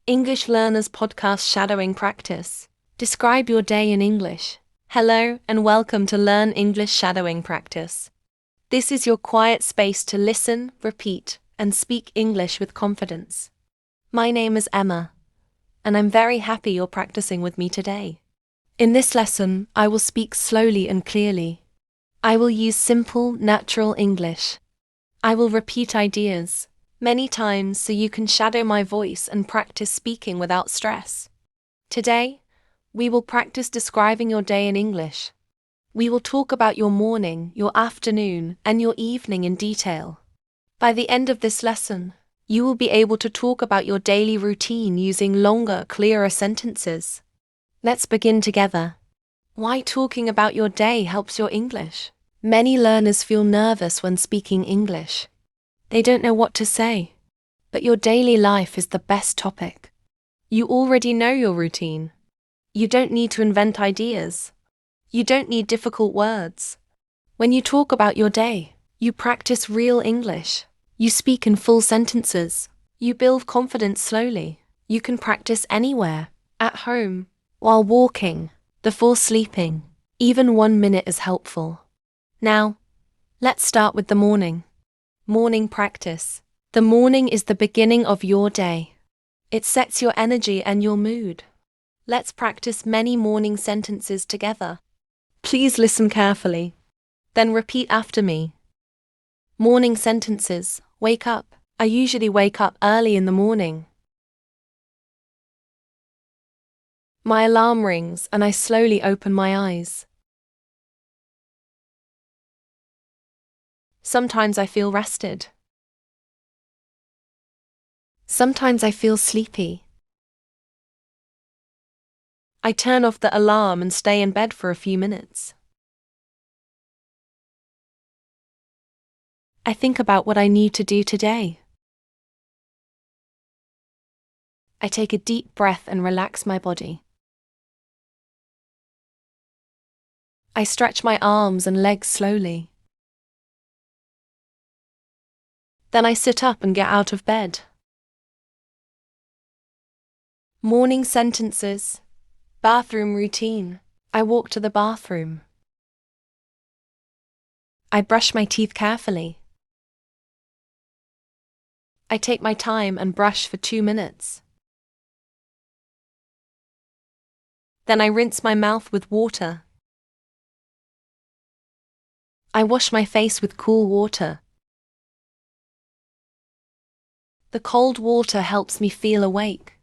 English Learners Podcast Shadowing Practice. Describe your day in English. Hello and welcome to Learn English Shadowing Practice. This is your quiet space to listen, repeat, and speak English with confidence. My name is Emma, and I'm very happy you're practicing with me today. In this lesson, I will speak slowly and clearly. I will use simple, natural English. I will repeat ideas many times so you can shadow my voice and practice speaking without stress. Today, we will practice describing your day in English. We will talk about your morning, your afternoon, and your evening in detail. By the end of this lesson, you will be able to talk about your daily routine using longer, clearer sentences. Let's begin together. Why talking about your day helps your English? Many learners feel nervous when speaking English. They don't know what to say. But your daily life is the best topic. You already know your routine. You don't need to invent ideas. You don't need difficult words. When you talk about your day, you practice real English. You speak in full sentences. You build confidence slowly. You can practice anywhere, at home, while walking, before sleeping. Even 1 minute is helpful. Now, let's start with the morning. Morning practice. The morning is the beginning of your day. It sets your energy and your mood. Let's practice many morning sentences together. Please listen carefully. Then repeat after me. Morning sentences. Wake up. I usually wake up early in the morning. My alarm rings and I slowly open my eyes. Sometimes I feel rested. Sometimes I feel sleepy. I turn off the alarm and stay in bed for a few minutes. I think about what I need to do today. I take a deep breath and relax my body. I stretch my arms and legs slowly. Then I sit up and get out of bed. Morning sentences. Bathroom routine. I walk to the bathroom. I brush my teeth carefully. I take my time and brush for 2 minutes. Then I rinse my mouth with water. I wash my face with cool water. The cold water helps me feel awake.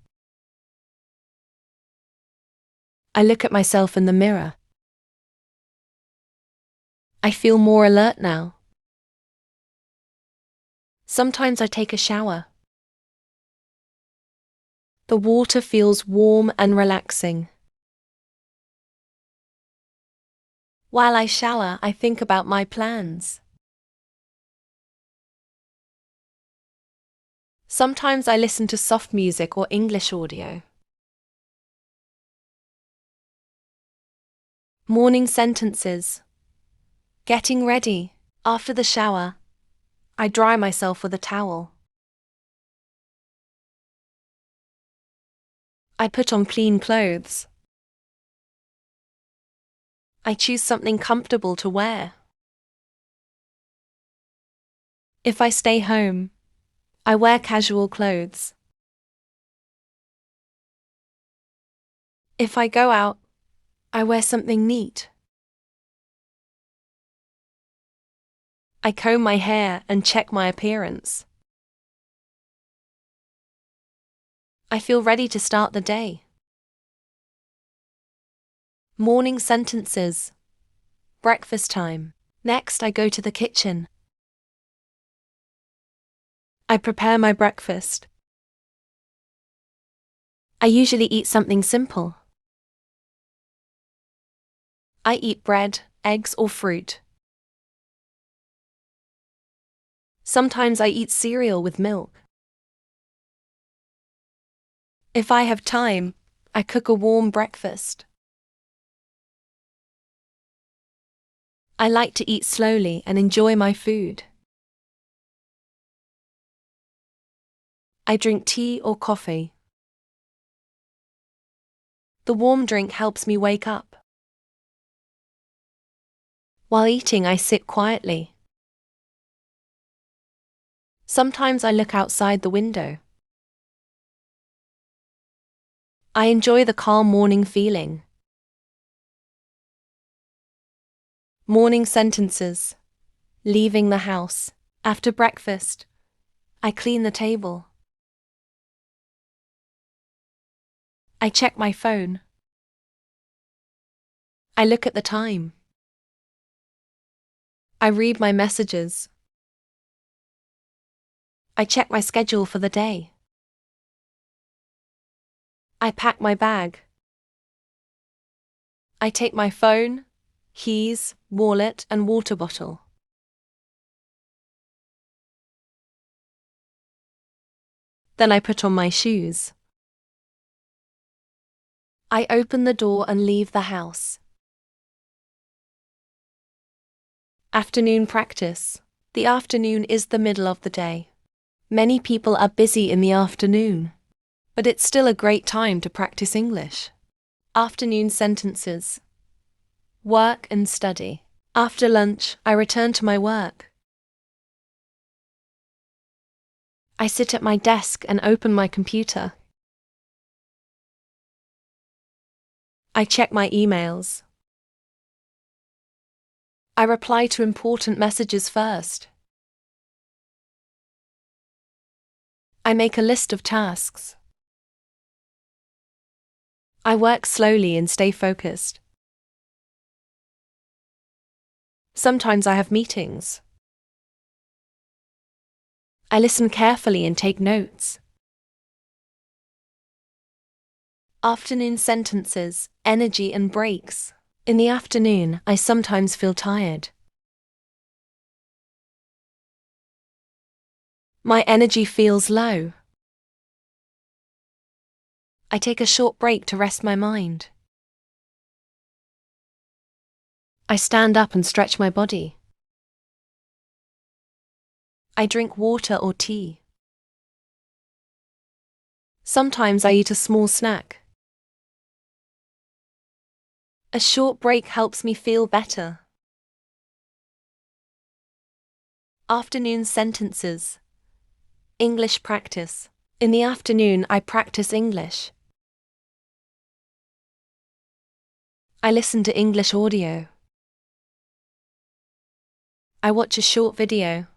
I look at myself in the mirror. I feel more alert now. Sometimes I take a shower. The water feels warm and relaxing. While I shower, I think about my plans. Sometimes I listen to soft music or English audio. Morning sentences. Getting ready. After the shower, I dry myself with a towel. I put on clean clothes. I choose something comfortable to wear. If I stay home, I wear casual clothes. If I go out, I wear something neat. I comb my hair and check my appearance. I feel ready to start the day. Morning sentences. Breakfast time. Next, I go to the kitchen. I prepare my breakfast. I usually eat something simple. I eat bread, eggs, or fruit. Sometimes I eat cereal with milk. If I have time, I cook a warm breakfast. I like to eat slowly and enjoy my food. I drink tea or coffee. The warm drink helps me wake up. While eating, I sit quietly. Sometimes I look outside the window. I enjoy the calm morning feeling. Morning sentences. Leaving the house. After breakfast, I clean the table. I check my phone. I look at the time. I read my messages. I check my schedule for the day. I pack my bag. I take my phone, keys, wallet, and water bottle. Then I put on my shoes. I open the door and leave the house. Afternoon practice. The afternoon is the middle of the day. Many people are busy in the afternoon, but it's still a great time to practice English. Afternoon sentences. Work and study. After lunch, I return to my work. I sit at my desk and open my computer. I check my emails. I reply to important messages first. I make a list of tasks. I work slowly and stay focused. Sometimes I have meetings. I listen carefully and take notes. Afternoon sentences, energy and breaks. In the afternoon, I sometimes feel tired. My energy feels low. I take a short break to rest my mind. I stand up and stretch my body. I drink water or tea. Sometimes I eat a small snack. A short break helps me feel better. Afternoon sentences. English practice. In the afternoon, I practice English. I listen to English audio. I watch a short video.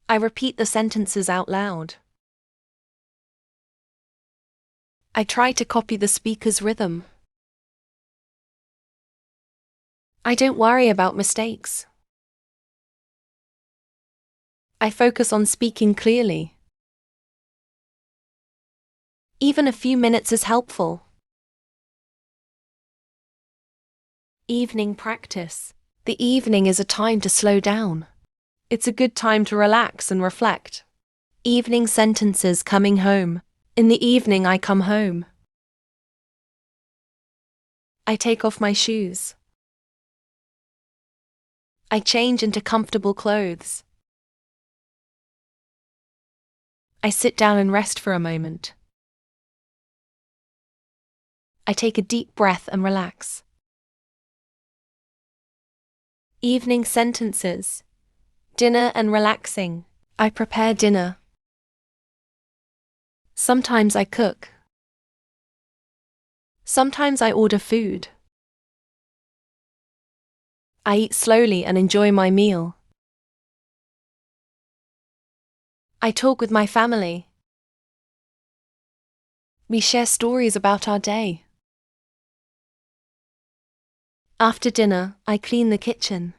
I repeat the sentences out loud. I try to copy the speaker's rhythm. I don't worry about mistakes. I focus on speaking clearly. Even a few minutes is helpful. Evening practice. The evening is a time to slow down. It's a good time to relax and reflect. Evening sentences. Coming home. In the evening I come home. I take off my shoes. I change into comfortable clothes. I sit down and rest for a moment. I take a deep breath and relax. Evening sentences. Dinner and relaxing. I prepare dinner. Sometimes I cook. Sometimes I order food. I eat slowly and enjoy my meal. I talk with my family. We share stories about our day. After dinner, I clean the kitchen.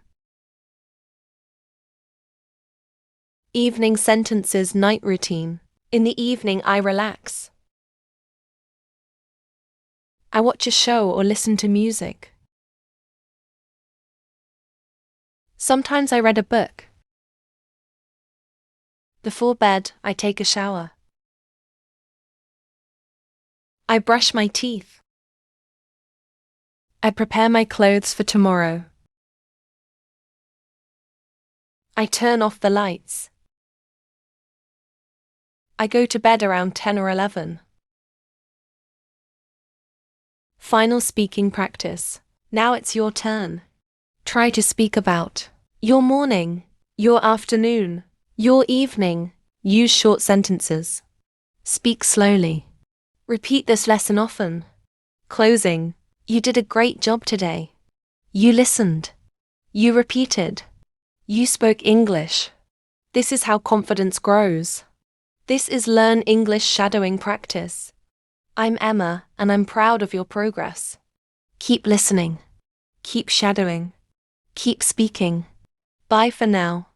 Evening sentences. Night routine. In the evening I relax. I watch a show or listen to music. Sometimes I read a book. Before bed, I take a shower. I brush my teeth. I prepare my clothes for tomorrow. I turn off the lights. I go to bed around 10 or 11. Final speaking practice. Now it's your turn. Try to speak about your morning, your afternoon, your evening. Use short sentences. Speak slowly. Repeat this lesson often. Closing. You did a great job today. You listened. You repeated. You spoke English. This is how confidence grows. This is Learn English Shadowing Practice. I'm Emma, and I'm proud of your progress. Keep listening. Keep shadowing. Keep speaking. Bye for now.